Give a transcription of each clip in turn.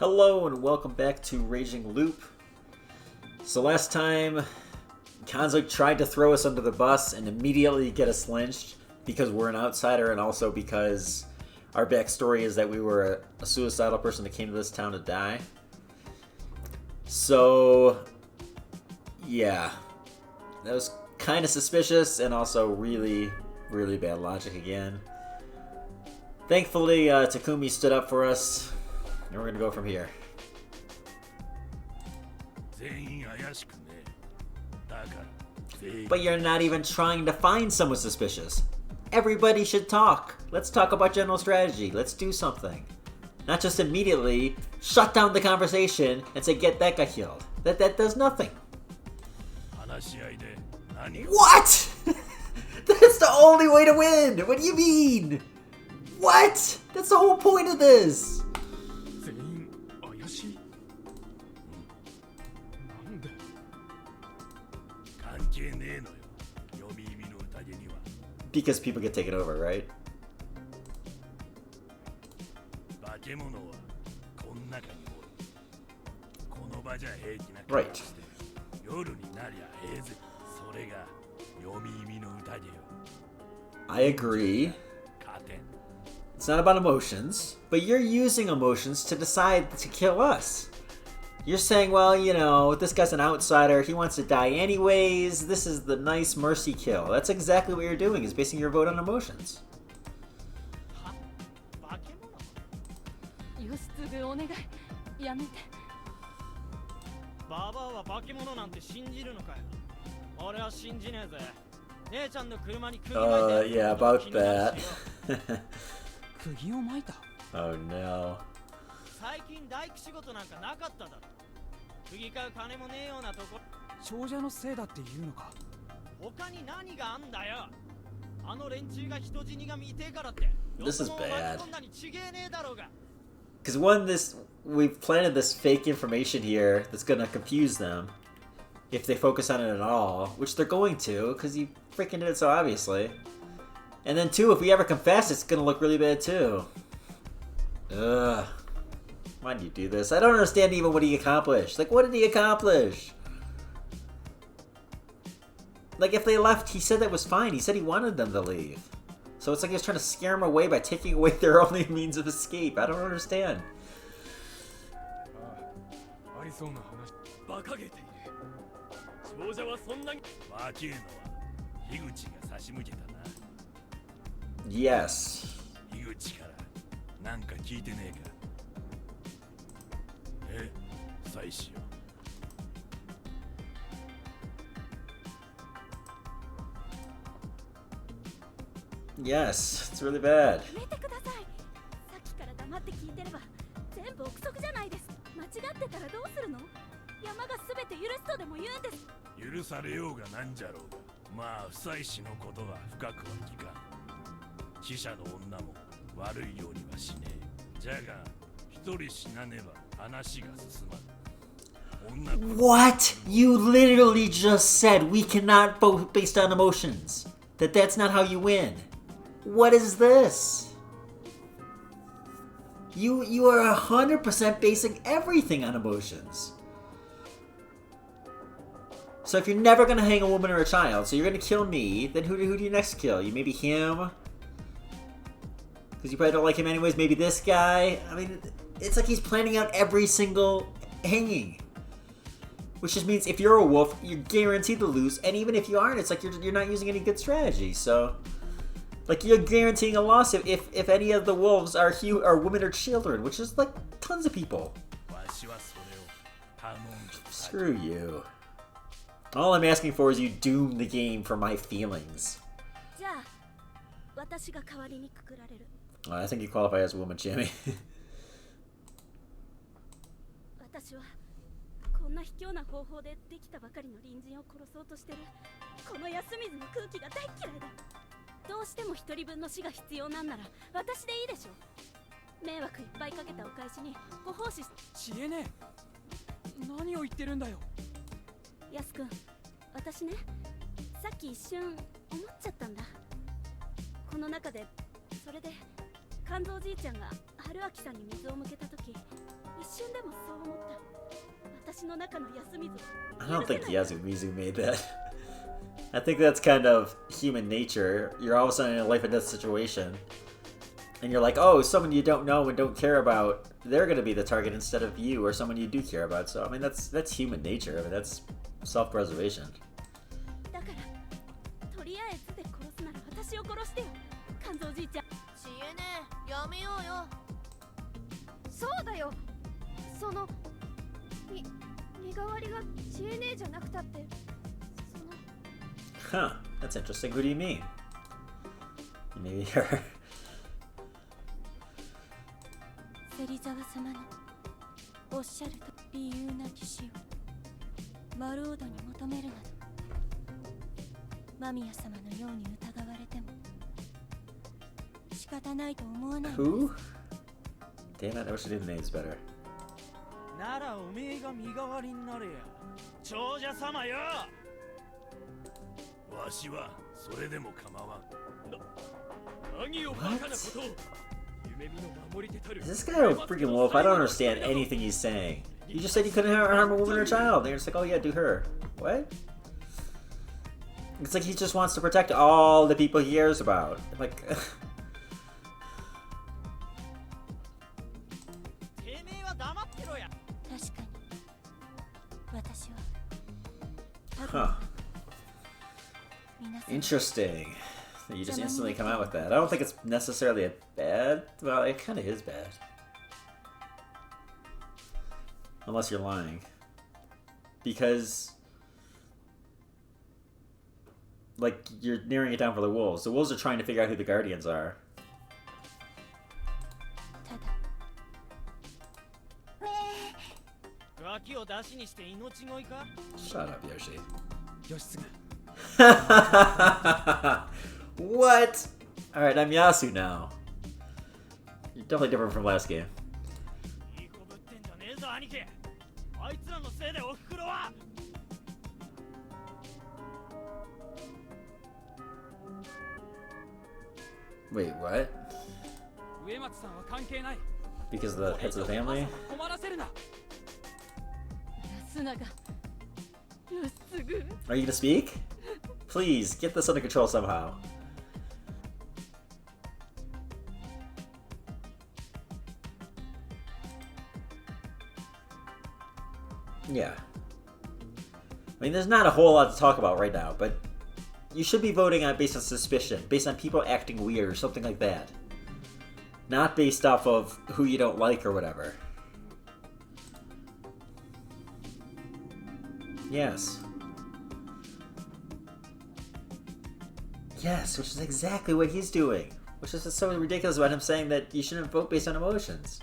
Hello and welcome back to Rei-Jin-G-Lu-P. So last time, Kanzo tried to throw us under the bus and immediately get us lynched because we're an outsider and also because our backstory is that we were a suicidal person that came to this town to die. So, yeah, that was kind of suspicious and also really, really bad logic again. Thankfully, Takumi stood up for us. And we're gonna go from here. But you're not even trying to find someone suspicious. Everybody should talk. Let's talk about general strategy. Let's do something. Not just immediately shut down the conversation and say, get that guy killed. That does nothing. What? That's the only way to win! What do you mean? What? That's the whole point of this! Because people get taken over, right? Right. I agree. It's not about emotions, but you're using emotions to decide to kill us. You're saying, well, you know, this guy's an outsider, he wants to die anyways, this is the nice mercy kill. That's exactly what you're doing, is basing your vote on emotions. Yeah, about that. Oh no. This is bad. Because we've planted this fake information here that's gonna confuse them if they focus on it at all, which they're going to, because you freaking did it so obviously. And then two, if we ever confess, it's gonna look really bad too. Ugh. Why did you do this? I don't understand even what he accomplished. Like, what did he accomplish? Like, if they left, he said that was fine. He said he wanted them to leave. So it's like he was trying to scare them away by taking away their only means of escape. I don't understand. Yes. Yes, it's really bad. What? You literally just said we cannot vote based on emotions. That's not how you win. What is this? You are 100% basing everything on emotions. So if you're never gonna hang a woman or a child, so you're gonna kill me, then who do you next kill? You maybe him? Because you probably don't like him anyways, maybe this guy? I mean, it's like he's planning out every single hanging. Which just means if you're a wolf, you're guaranteed to lose, and even if you aren't, it's like you're not using any good strategy, so... Like, you're guaranteeing a loss if any of the wolves are women or children, which is, like, tons of people. Screw you. All I'm asking for is you doom the game for my feelings. I think you qualify as a woman, Jimmy. I don't think Yasumizu made that. I think that's kind of human nature. You're all of a sudden in a life and death situation, and you're like, oh, someone you don't know and don't care about, they're going to be the target instead of you or someone you do care about. So, I mean, that's human nature. I mean, that's self-preservation. Huh, that's interesting. Who do you mean? Maybe her. Who? Damn it, I wish I knew the names better. What? Is this guy a freaking wolf? I don't understand anything he's saying. You just said you couldn't harm a woman or a child. And you're just like, oh yeah, do her. What? It's like he just wants to protect all the people he cares about. Like... Huh. Interesting. You just instantly come out with that. I don't think it's necessarily a bad... Well, it kind of is bad. Unless you're lying. Because... like, you're narrowing it down for the wolves. The wolves are trying to figure out who the guardians are. Shut up, Yoshi. What? Alright, I'm Yasu now. You're definitely different from last game. Wait, what? Because of the heads of the family? Are you gonna speak? Please, get this under control somehow. Yeah. I mean, there's not a whole lot to talk about right now, but you should be voting on based on suspicion, based on people acting weird or something like that. Not based off of who you don't like or whatever. Yes. Yes, which is exactly what he's doing. Which is so ridiculous about him saying that you shouldn't vote based on emotions.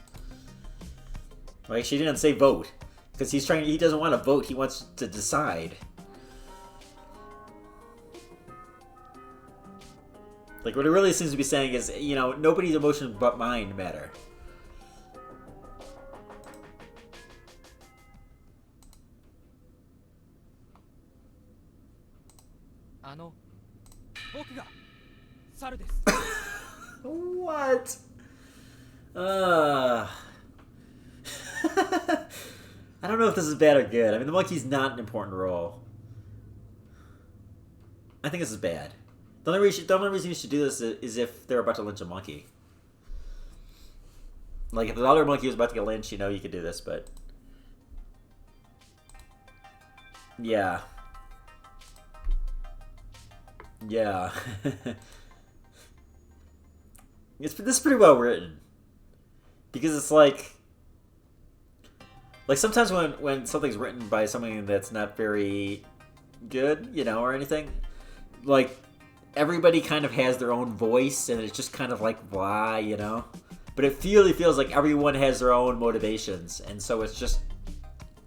Like, she didn't say vote. Because he doesn't want to vote, he wants to decide. Like, what it really seems to be saying is, you know, nobody's emotions but mine matter. What? I don't know if this is bad or good. I mean, the monkey's not an important role. I think this is bad. The only reason you should do this is if they're about to lynch a monkey. Like, if the other monkey was about to get lynched, you know you could do this, but... yeah. Yeah. This is pretty well written. Because it's like sometimes when something's written by somebody that's not very good, you know, or anything, like, everybody kind of has their own voice, and it's just kind of like, blah, you know? But it really feels like everyone has their own motivations, and so it's just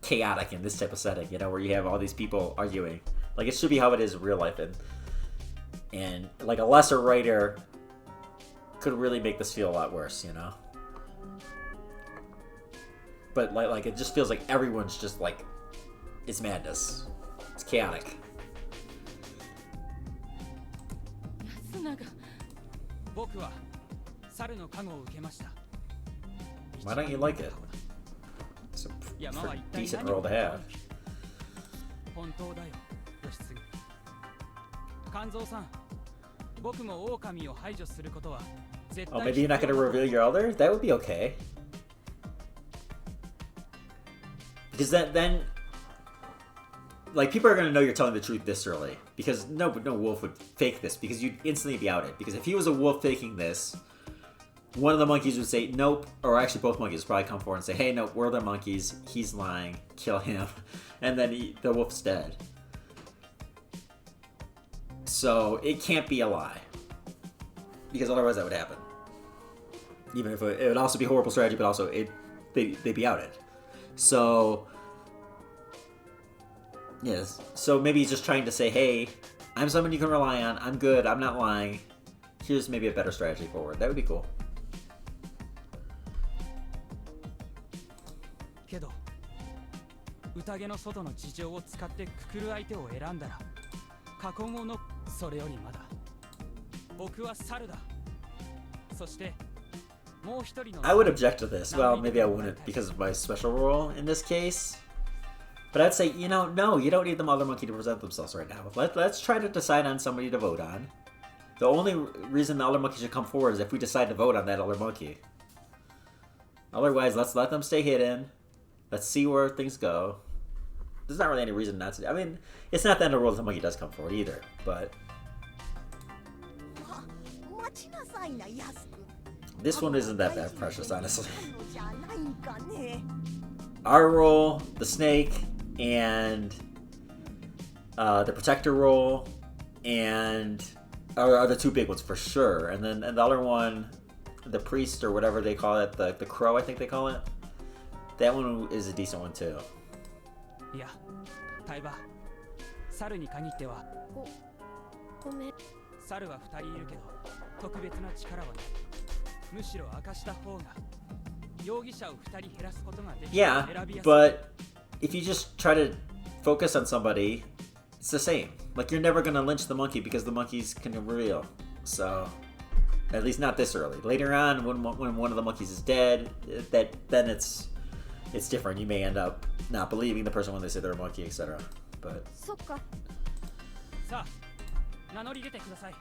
chaotic in this type of setting, you know, where you have all these people arguing. Like, it should be how it is in real life, and like, a lesser writer could really make this feel a lot worse, you know? But like it just feels like everyone's just like, it's madness. It's chaotic. Why don't you like it? decent roll to have. 本当だよ、義継。肝臓さん、僕も狼を排除することは絶対。 Oh, maybe you're not gonna reveal your elder? That would be okay. Because then, like, people are gonna know you're telling the truth this early. Because no wolf would fake this, because you'd instantly be outed. Because if he was a wolf faking this, one of the monkeys would say, nope, or actually both monkeys would probably come forward and say, hey, no, we're the monkeys, he's lying, kill him, and then the wolf's dead. So it can't be a lie, because otherwise that would happen. Even if it would also be a horrible strategy, but also they'd be outed. So, yes, so maybe he's just trying to say, hey, I'm someone you can rely on, I'm good, I'm not lying, here's maybe a better strategy forward. That would be cool. けど、宴の外の事情を使ってくくる相手を選んだら、過去後のそれよりまだ。僕は猿だ。そして、もう一人の。 I would object to this. Well, maybe I wouldn't because of my special rule in this case. But I'd say, no, you don't need the mother monkey to present themselves right now. Let's try to decide on somebody to vote on. The only reason the other monkey should come forward is if we decide to vote on that other monkey. Otherwise, let's let them stay hidden. Let's see where things go. There's not really any reason not to. I mean, it's not the end of the world if the monkey does come forward either, but... This one isn't that precious, honestly. Our role, the snake, and the protector role, and are the two big ones for sure. And then the other one, the priest or whatever they call it, the crow, I think they call it. That one is a decent one too. Yeah, Taiba. 猿に限っては。ごめん。猿は2人いるけど、特別な力はない。むしろ明かした方が容疑者を2人減らすことができる。Yeah, but if you just try to focus on somebody, it's the same. Like you're never gonna lynch the monkey because the monkeys can reveal. So, at least not this early. Later on, when one of the monkeys is dead, then it's different. You may end up not believing the person when they say they're a monkey, etc. But. そっか。さあ、名乗り出てください。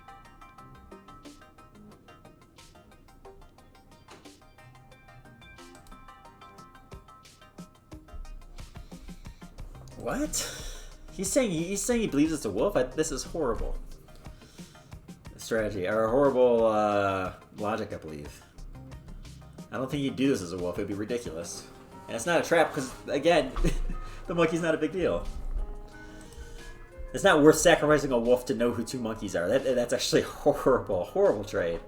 What? He's saying he believes it's a wolf? This is horrible. Strategy, or horrible logic, I believe. I don't think he'd do this as a wolf. It'd be ridiculous. And it's not a trap because, again, the monkey's not a big deal. It's not worth sacrificing a wolf to know who two monkeys are. That's actually horrible, horrible trade.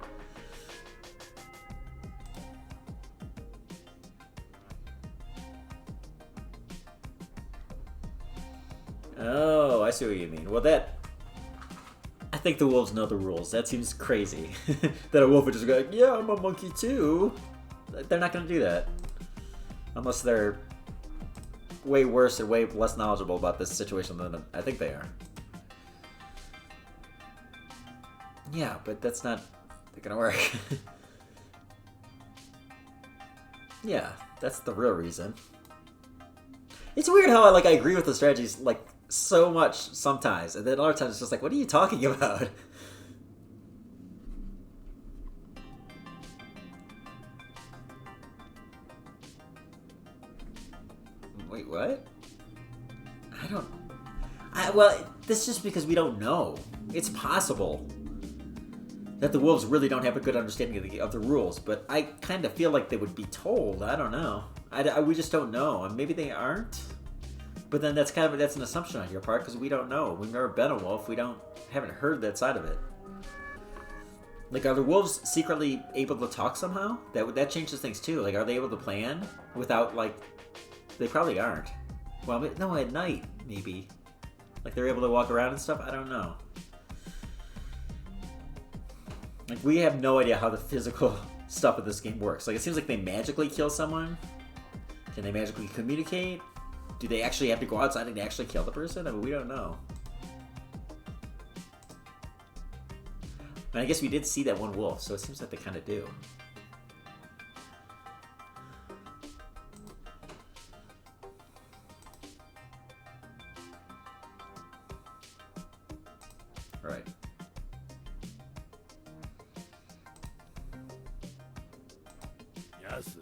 Oh, I see what you mean. Well, I think the wolves know the rules. That seems crazy. That a wolf would just go like, yeah, I'm a monkey too. They're not going to do that. Unless they're way worse and way less knowledgeable about this situation than I think they are. Yeah, but that's not gonna work. Yeah, that's the real reason. It's weird how I agree with the strategies so much sometimes, and then other times it's just like, what are you talking about? Wait, what? Well, this is just because we don't know. It's possible that the wolves really don't have a good understanding of the rules, but I kind of feel like they would be told. I don't know. We just don't know, and maybe they aren't. But then that's an assumption on your part because we don't know. We've never been a wolf. Haven't heard that side of it. Are the wolves secretly able to talk somehow? That changes things too. Are they able to plan without They probably aren't. Well, no, at night maybe. They're able to walk around and stuff. I don't know. We have no idea how the physical stuff of this game works. It seems like they magically kill someone. Can they magically communicate? Do they actually have to go outside and actually kill the person? I mean, we don't know. And I guess we did see that one wolf, so it seems like they kind of do. Right. ヤス、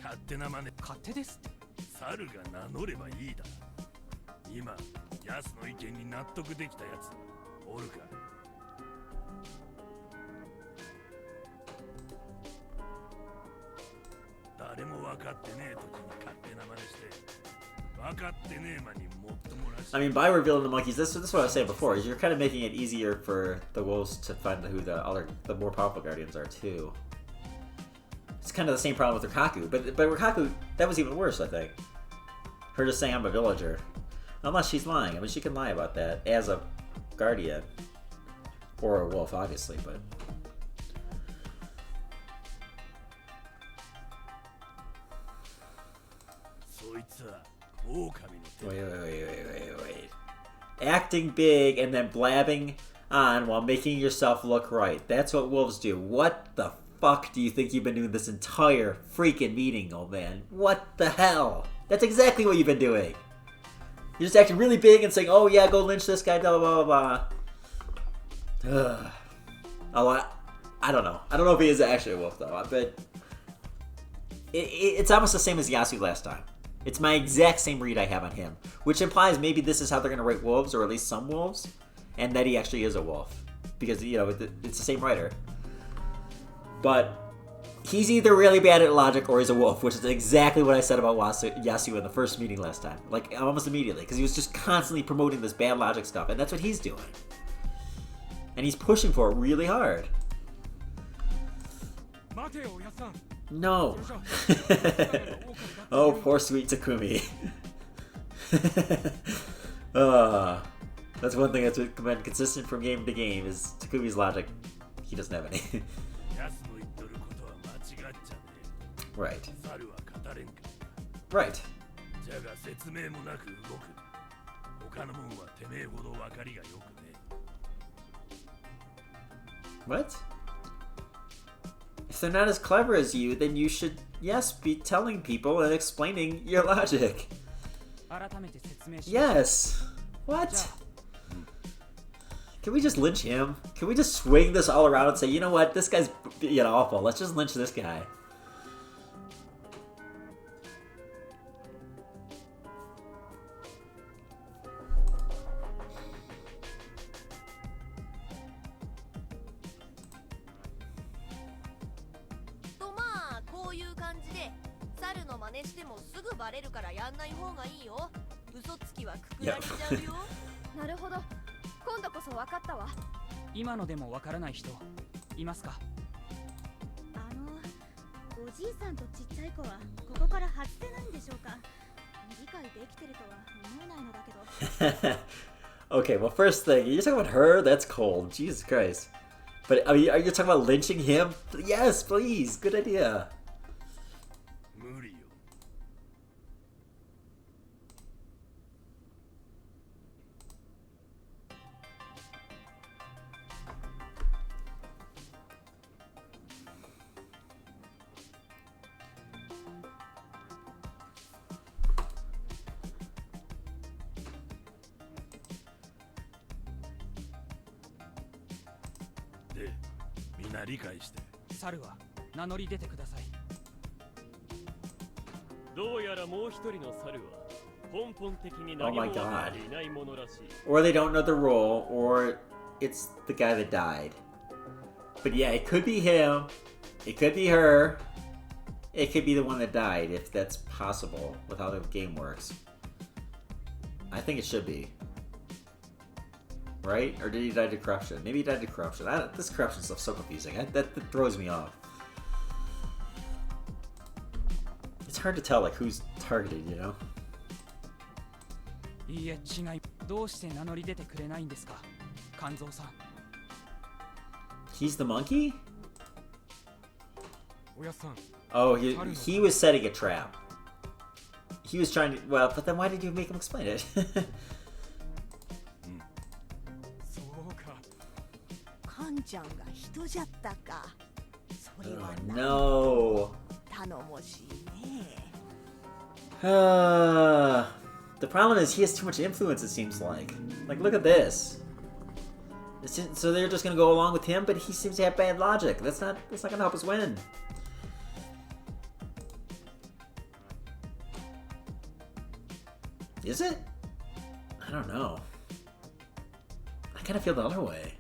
勝手な真似。勝手ですって。猿が名乗ればいいだ。今、ヤスの意見に納得できたやつおるか。誰も分かってねえ時に勝手な真似して、分かってねえ間にもっともらし。I mean, by revealing the monkeys, this is what I was saying before, is you're kind of making it easier for the wolves to find who the more powerful guardians are, too. It's kind of the same problem with Rikaku, but Rikaku, that was even worse, I think. Her just saying I'm a villager. Unless she's lying. I mean, she can lie about that as a guardian. Or a wolf, obviously, but... Wait. Acting big and then blabbing on while making yourself look right. That's what wolves do. What the fuck do you think you've been doing this entire freaking meeting, old man? What the hell? That's exactly what you've been doing. You're just acting really big and saying, oh yeah, go lynch this guy, blah, blah, blah, blah. Ugh. Oh, I don't know. I don't know if he is actually a wolf, though. But it's almost the same as Yasu last time. It's my exact same read I have on him. Which implies maybe this is how they're going to rate wolves, or at least some wolves. And that he actually is a wolf. Because, you know, it's the same writer. But he's either really bad at logic or he's a wolf, which is exactly what I said about Yasu in the first meeting last time. Like, almost immediately. Because he was just constantly promoting this bad logic stuff. And that's what he's doing. And he's pushing for it really hard. No. Oh, poor sweet Takumi. That's one thing that's been consistent from game to game is Takumi's logic. He doesn't have any. Right. Right. What? If they're not as clever as you, then you should, yes, be telling people and explaining your logic. Yes. What? Can we just lynch him? Can we just swing this all around and say, you know what, this guy's awful. Let's just lynch this guy. Yep. 今のでもわからない人いますか？おじいさんとちっちゃい子はここから外せないんでしょうか？理解できてるとは思えないのだけど。Okay, well, first thing, you're talking about her? That's cold. Jesus Christ. But, I mean, are you talking about lynching him? Yes, please. Good idea. Oh my god. Or they don't know the role, or it's the guy that died. But yeah, it could be him, it could be her, it could be the one that died, if that's possible, with how the game works. I think it should be. Right? Or did he die to corruption? Maybe he died to corruption. This corruption stuff's so confusing. That throws me off. It's hard to tell, like, who's targeted, you know? いいえ、違い。どうして名乗り出てくれないんですか、肝臓さん。He's the monkey? おやさん。Oh, he was setting a trap. He was trying to... Well, but then why did you make him explain it? Oh, no. The problem is he has too much influence, it seems like. Like, look at this. So they're just gonna go along with him, but he seems to have bad logic. That's not gonna help us win. Is it? I don't know. I kind of feel the other way.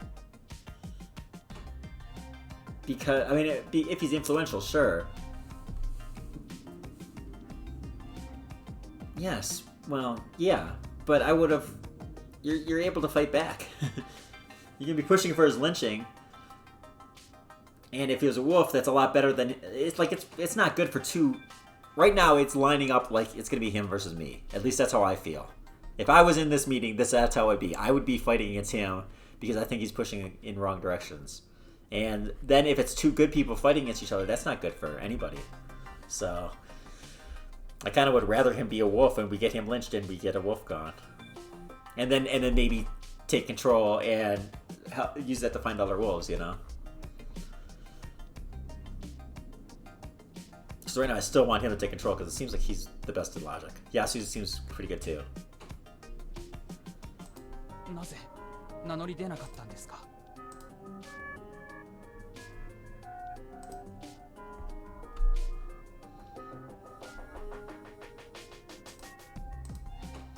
Because, I mean, if he's influential, sure. Yes, well, yeah. But I would have... You're able to fight back. You're going to be pushing for his lynching. And if he was a wolf, that's a lot better than... It's like, it's not good for two... Right now, it's lining up like it's going to be him versus me. At least that's how I feel. If I was in this meeting, that's how it'd be. I would be fighting against him because I think he's pushing in wrong directions. And then if it's two good people fighting against each other, that's not good for anybody. So I kind of would rather him be a wolf and we get him lynched and we get a wolf gone. And then maybe take control and use that to find other wolves, you know? So right now I still want him to take control because it seems like he's the best in logic. Yasu seems pretty good too. なぜ名乗り出なかったんですか。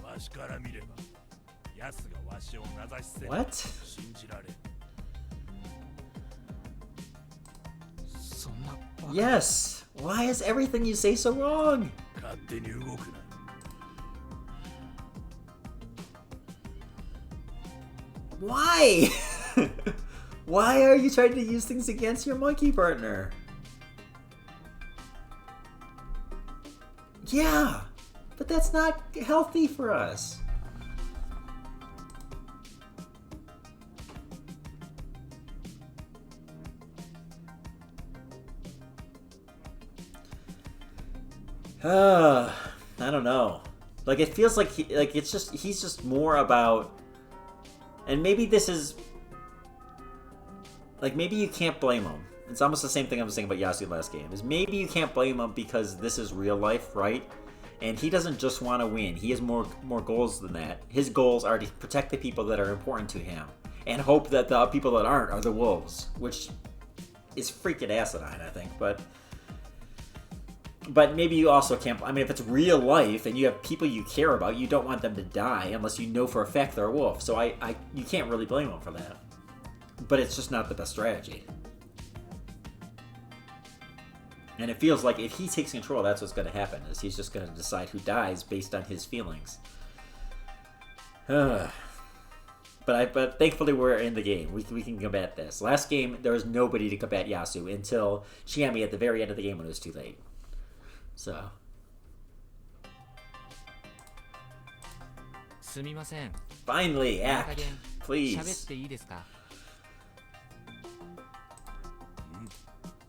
わしから見れば、ヤスがわしを名指しせる。What? 信じられん。そんなバカ。 Yes! Why is everything you say so wrong? 勝手に動くな。Why? Why are you trying to use things against your monkey partner? Yeah, but that's not healthy for us. I don't know. Like it feels like he's just more about. And maybe this is... Like, maybe you can't blame him. It's almost the same thing I was saying about Yasu last game. Is maybe you can't blame him because this is real life, right? And he doesn't just want to win. He has more goals than that. His goals are to protect the people that are important to him. And hope that the people that aren't are the wolves. Which is freaking asinine, I think. But maybe you also can't... I mean, if it's real life and you have people you care about, you don't want them to die unless you know for a fact they're a wolf. So you can't really blame them for that. But it's just not the best strategy. And it feels like if he takes control, that's what's going to happen. Is he's just going to decide who dies based on his feelings. But thankfully we're in the game. We can combat this. Last game, there was nobody to combat Yasu until Chiami at the very end of the game when it was too late. So. すみません。 Finally, いい加 act, 減 please. 喋っていいですか。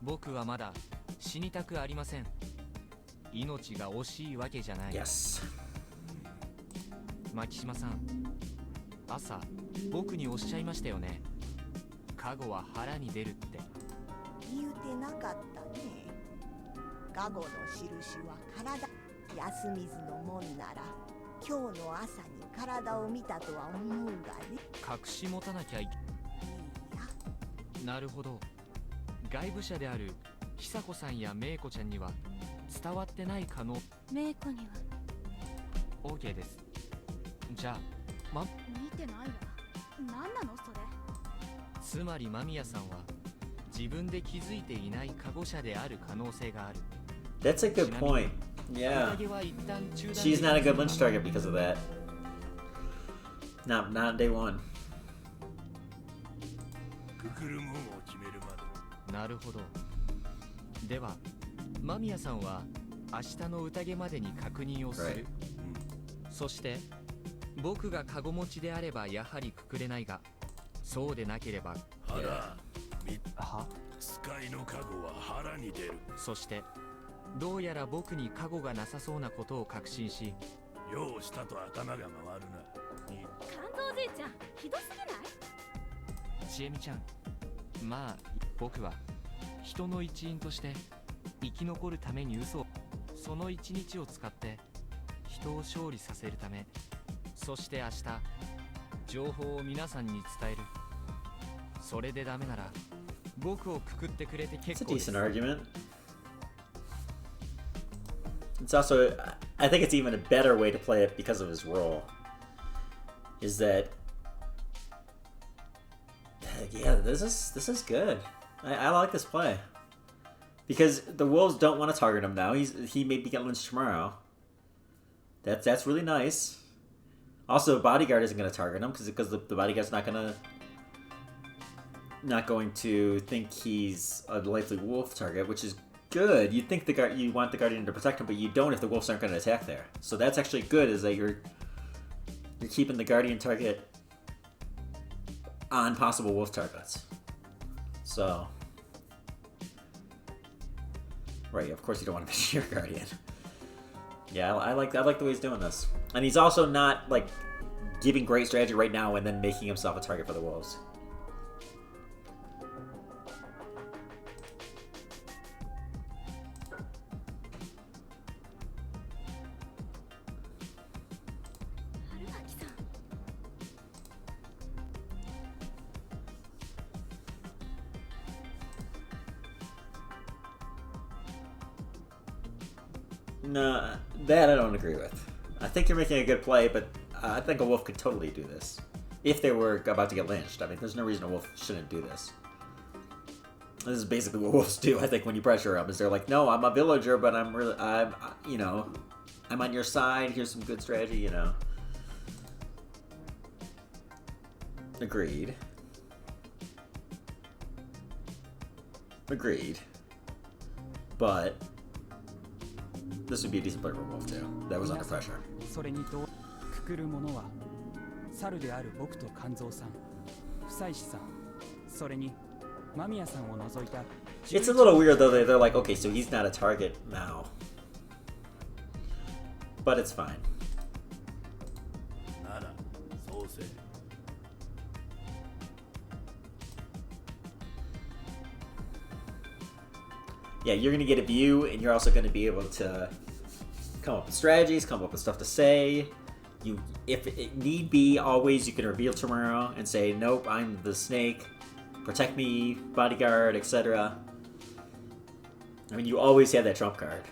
僕はまだ死にたくありません。命が惜しいわけじゃない。 Yes. 牧島さん、朝僕におっしゃいましたよね。加護は腹に出るって。言うてなかったね。加護の印は体。安水のもんなら今日の朝に体を見たとは思うがね。隠し持たなきゃいけ。いいや。なるほど。外部者である久子さんや芽子ちゃんには伝わってない可能。メイコには OK です。じゃあ見てないわ。何なのそれ。つまり間宮さんは自分で気づいていない加護者である可能性がある。 That's a good point. Yeah. She's not a good lynch target because of that. Not day one. くくるもんを決めるまで。なるほど。では間宮さんは明日の宴までに確認をする。Right. そして僕がカゴ持ちであればやはりくくれないが、そうでなければ腹、は使いの加護は腹に出る。そしてどうやら僕に加護がなさそうなことを確信し、ようしたと頭が回るな。感動おじいちゃんひどすぎない。ちえみちゃん、まあ僕は人の一員として生き残るために嘘を、その一日を使って人を勝利させるため、そして明日情報を皆さんに伝える。それでダメなら僕をくくってくれて It's 結 a 構です decent argument. It's also, I think it's even a better way to play it because of his role. Is that, yeah, this is good. I like this play because the wolves don't want to target him now. He may be getting lynched tomorrow. That's really nice. Also, bodyguard isn't going to target him because the bodyguard's not going to think he's a likely wolf target, which is good. You think you want the guardian to protect him, but you don't if the wolves aren't going to attack there. So that's actually good. Is that you're keeping the guardian target on possible wolf targets. So, right, of course you don't want to miss your guardian. Yeah, I like the way he's doing this, and he's also not like giving great strategy right now and then making himself a target for the wolves. No, that I don't agree with. I think you're making a good play, but I think a wolf could totally do this. If they were about to get lynched. I mean, there's no reason a wolf shouldn't do this. This is basically what wolves do, I think, when you pressure them. Is they're like, no, I'm a villager, but I'm on your side. Here's some good strategy, you know. Agreed. But this would be a decent play for Wolf too. That was under pressure. それにどうくくるものは猿である僕と肝臓さん、夫妻子さん、それに間宮さんを除いた It's a little weird though. They're like, okay, so he's not a target now, but it's fine. ならそうせ。Yeah, you're gonna get a view, and you're also gonna be able to come up with strategies, come up with stuff to say. If it need be, always you can reveal tomorrow and say, nope, I'm the snake, protect me, bodyguard, etc. I mean, you always have that trump card.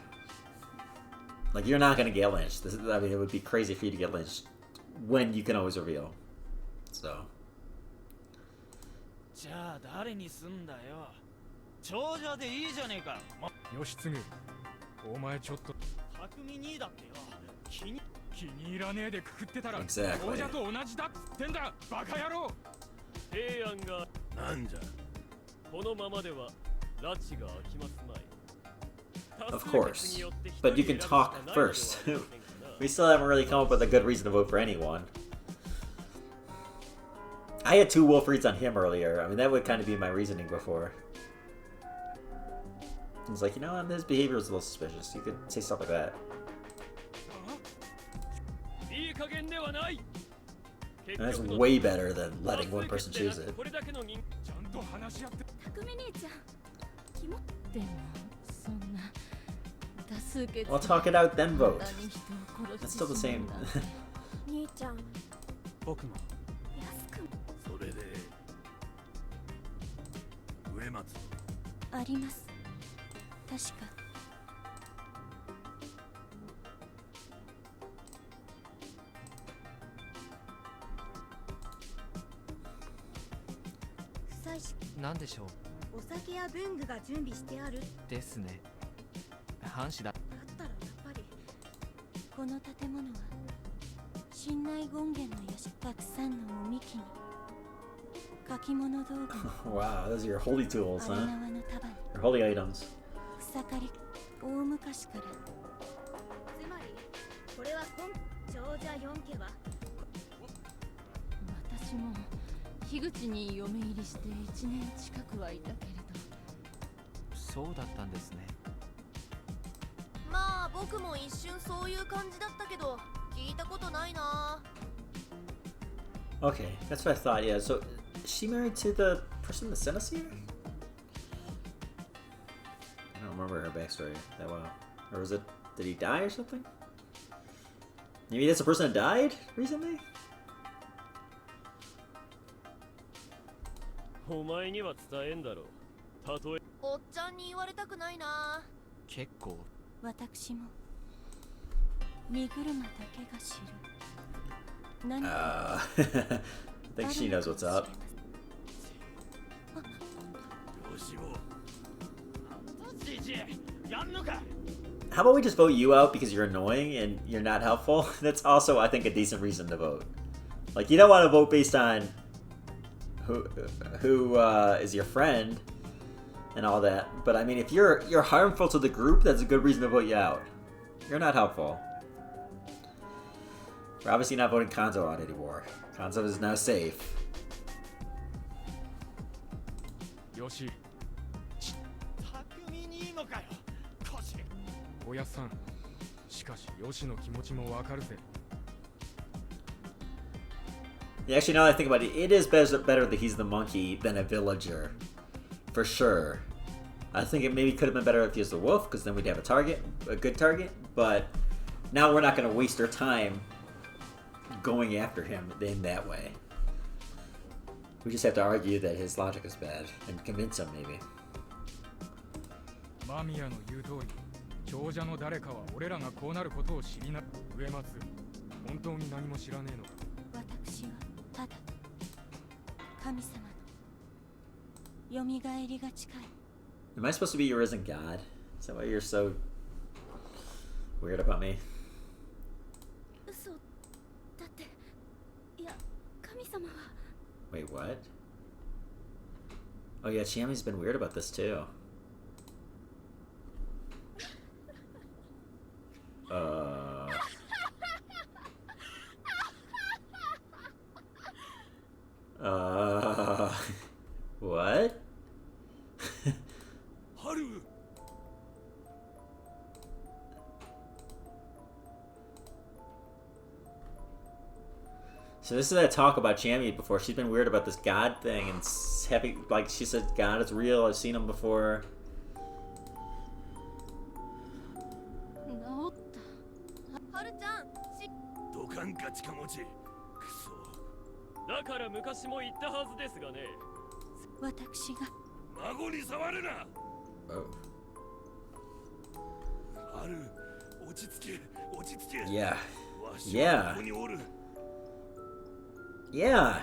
Like, you're not gonna get lynched. I mean, it would be crazy for you to get lynched when you can always reveal. So. じゃあ誰にすんだよ。長者でいいじゃねえか。義継、お前ちょっと匠にだってよ。気に入らねえでくくってたら Exactly. 王者と同じだっつってんだ、バカ野郎。平安がなんじゃ。このままでは拉致が開きますまい。 Of course. But you can talk first. We still haven't really come up with a good reason to vote for anyone. I had 2 wolf reads on him earlier. I mean, that would kind of be my reasoning before. I was like, you know, his behavior is a little suspicious. You could say stuff like that. And that's way better than letting one person choose it. Well, talk it out, then vote. That's still the same. 兄ちゃん、僕も安くそれで植松あります。確か。夫妻式、なんでしょうお酒や文具が準備してある。ですね。藩士だ。だったらやっぱりこの建物は信内権現の屋敷、たくさんのおみきに書き物道具、 Wow, those are your holy tools, 荒 huh? 縄の束に Your holy items. 草刈り、大昔から。つまりこれは長者4家は私も樋口に嫁入りして1年近くはいたけれど。そうだったんですね。まあ僕も一瞬そういう感じだったけど聞いたことないな。 Okay, that's what I thought, yeah. So, is she married to the person that sent us here? I don't remember her backstory that well. Or was it, did he die or something? Maybe that's the person that died recently? お前には伝えんだろう。たとえおっちゃんに言われたくないな。結構私も身車だけが知る何か I think she knows what's up. よしをじじいやんのか。 How about we just vote you out because you're annoying and you're not helpful? That's also, I think, a decent reason to vote. Like, you don't want to vote based on who is your friend and all that. But I mean, if you're harmful to the group, that's a good reason to vote you out. You're not helpful. We're obviously not voting Kanzo out anymore. Kanzo is now safe. よし、匠にいいのかよ。コシ。おやさん。しかし、ヨシの気持ちもわかるぜ。Yeah, actually, now that I think about it, it is better that he's the monkey than a villager. For sure. I think it maybe could have been better if he was the wolf, because then we'd have a good target. But now we're not going to waste our time going after him in that way. We just have to argue that his logic is bad and convince him, maybe. マミヤの言う通り、長者の誰かは俺らがこうなることを知りな。植松、本当に何も知らねえのか。私はただ神様のよみがえりが近い。 Am I supposed to be your risen god? Is that why you're so weird about me? 嘘だっていや神様は Wait, what? Oh yeah, Chiami's been weird about this too. What? 春 So this is that talk about Chiami before. She's been weird about this god thing and having, like she said, God is real. I've seen him before. 治ったはるちゃん、ドカンか近持ちくそだから昔も言ったはずですがね。私が孫に触るな Oh. 春落ち着け落ち着け Yeah. わし Yeah. はここにおる Yeah.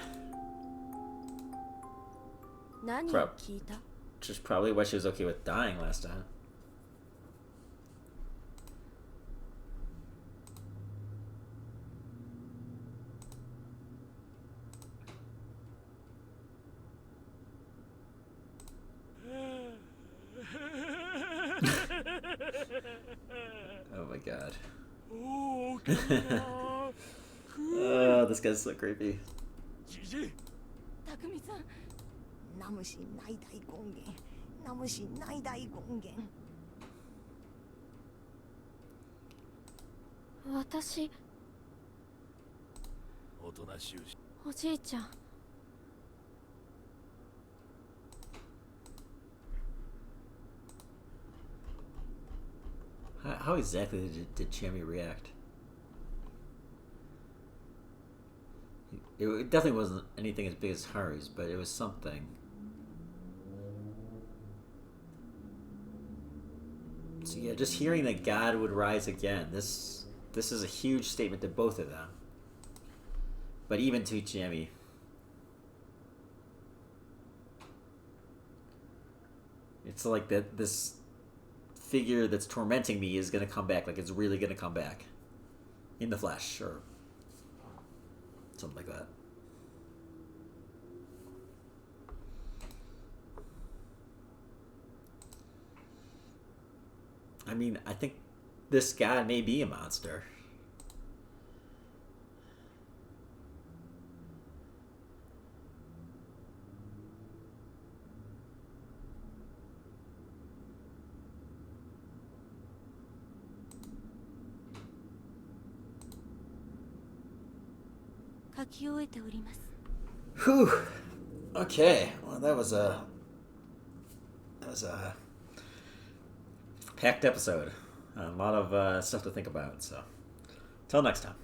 何 Pro- 聞いた？ Which is probably why she was okay with dying last time. Oh my god. Oh, this guy's so creepy. じじい匠さんナムシ内大権現ナムシ内大権現私おとなしゅうしおじいちゃん How exactly did Chiami react? It definitely wasn't anything as big as Haru's, but it was something. So yeah, just hearing that God would rise again, this is a huge statement to both of them. But even to Chiami. It's like that this figure that's tormenting me is gonna come back, like it's really gonna come back. In the flesh, or something like that. I mean, I think this guy may be a monster. Whew. Okay. Well, that was a packed episode. A lot of stuff to think about. So, till next time.